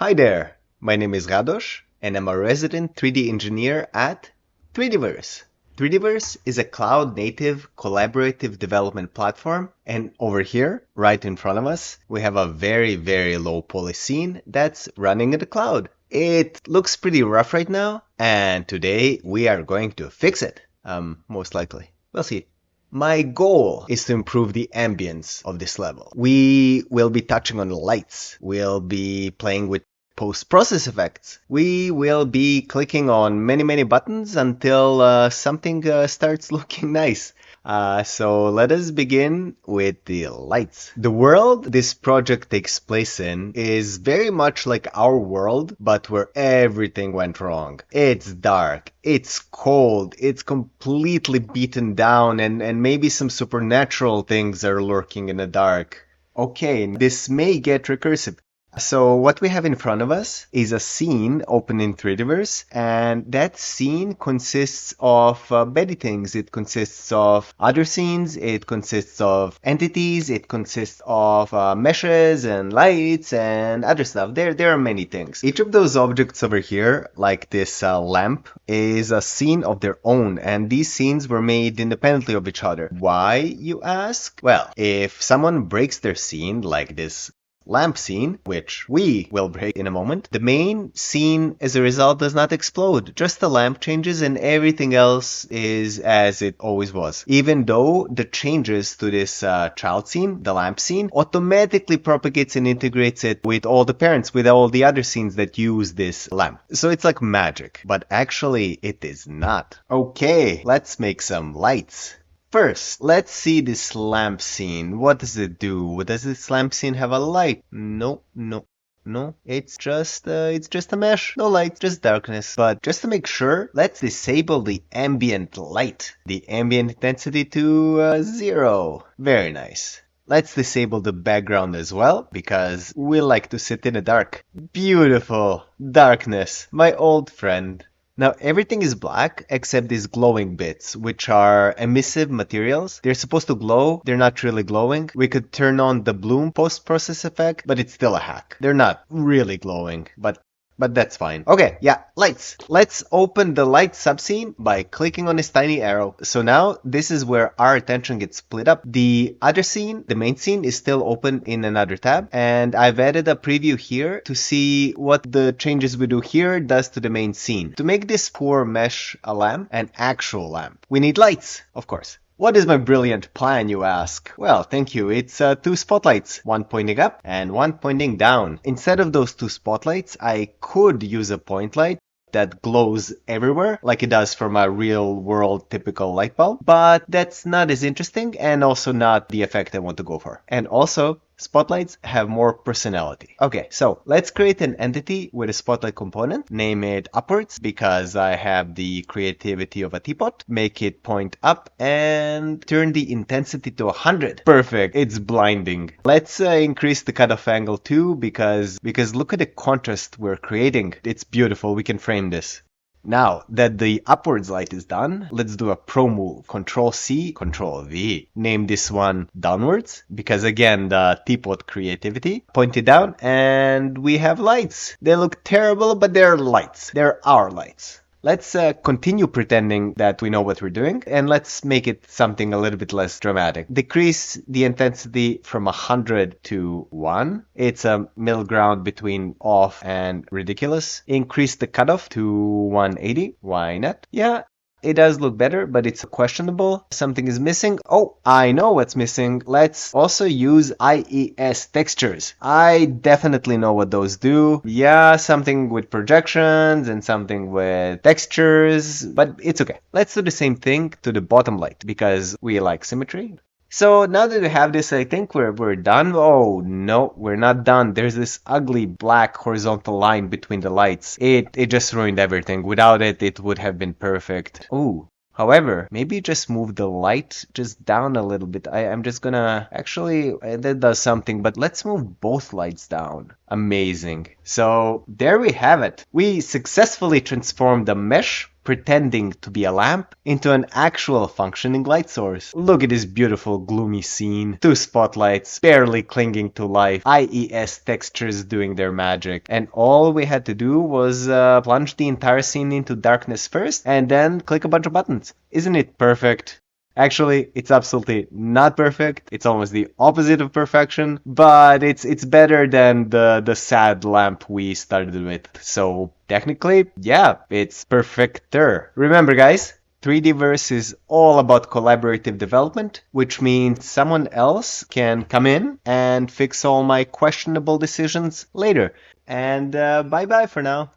Hi there, my name is Rados and I'm a resident 3D engineer at 3Dverse. 3Dverse is a cloud-native collaborative development platform, and over here, right in front of us, we have a very low poly scene that's running in the cloud. It looks pretty rough right now, and today we are going to fix it. Most likely. We'll see. My goal is to improve the ambience of this level. We will be touching on the lights. We'll be playing with post-process effects. We will be clicking on many buttons until something starts looking nice. So let us begin with the lights. The world this project takes place in is very much like our world, but where everything went wrong. It's dark, it's cold, it's completely beaten down, and maybe some supernatural things are lurking in the dark. Okay, this may get recursive. So what we have in front of us is a scene open in 3Dverse, and that scene consists of many things. It consists of other scenes, it consists of entities, it consists of meshes and lights and other stuff. There are many things. Each of those objects over here, like this lamp, is a scene of their own, and these scenes were made independently of each other. Why, you ask? Well, if someone breaks their scene, like this lamp scene, which we will break in a moment, the main scene as a result does not explode. Just the lamp changes and everything else is as it always was. Even though the changes to this child scene, the lamp scene, automatically propagates and integrates it with all the parents, with all the other scenes that use this lamp. So it's like magic, but actually it is not. Okay, let's make some lights. First, let's see this lamp scene. What does it do? Does this lamp scene have a light? No. It's just a mesh. No light, just darkness. But just to make sure, let's disable the ambient light. The ambient intensity to 0. Very nice. Let's disable the background as well, because we like to sit in the dark. Beautiful. Darkness. My old friend. Now everything is black except these glowing bits, which are emissive materials. They're supposed to glow, they're not really glowing. We could turn on the bloom post-process effect, but it's still a hack. They're not really glowing, but that's fine. Okay, yeah, lights. Let's open the light subscene by clicking on this tiny arrow. So now this is where our attention gets split up. The other scene, the main scene, is still open in another tab, and I've added a preview here to see what the changes we do here does to the main scene. To make this poor mesh a lamp, an actual lamp, we need lights, of course. What is my brilliant plan, you ask? Well, thank you. It's 2 spotlights, one pointing up and one pointing down. Instead of those 2 spotlights, I could use a point light that glows everywhere, like it does from a real-world typical light bulb, but that's not as interesting and also not the effect I want to go for. And also, spotlights have more personality. Okay, so let's create an entity with a spotlight component. Name it upwards because I have the creativity of a teapot. Make it point up and turn the intensity to 100. Perfect, it's blinding. Let's increase the cutoff angle too because look at the contrast we're creating. It's beautiful, we can frame this. Now that the upwards light is done, let's do a pro move. Control C, Control V. Name this one downwards, because again, the teapot creativity. Point it down, and we have lights. They look terrible, but they're lights. They're our lights. Let's continue pretending that we know what we're doing, and let's make it something a little bit less dramatic. Decrease the intensity from 100 to 1. It's a middle ground between off and ridiculous. Increase the cutoff to 180. Why not? Yeah. It does look better, but it's questionable. Something is missing. Oh, I know what's missing. Let's also use IES textures. I definitely know what those do. Yeah, something with projections and something with textures, but it's okay. Let's do the same thing to the bottom light because we like symmetry. So now that we have this, I think we're done. Oh no, we're not done. There's this ugly black horizontal line between the lights. It just ruined everything. Without it, it would have been perfect. Ooh. However, maybe just move the light just down a little bit. I'm just gonna... Actually, that does something, but let's move both lights down. Amazing. So, there we have it. We successfully transformed a mesh pretending to be a lamp into an actual functioning light source. Look at this beautiful gloomy scene. Two spotlights barely clinging to life, IES textures doing their magic. And all we had to do was plunge the entire scene into darkness first and then click a bunch of buttons. Isn't it perfect? Actually, it's absolutely not perfect. It's almost the opposite of perfection, but it's better than the sad lamp we started with. So technically, yeah, it's perfecter. Remember, guys, 3Dverse is all about collaborative development, which means someone else can come in and fix all my questionable decisions later. And bye-bye for now.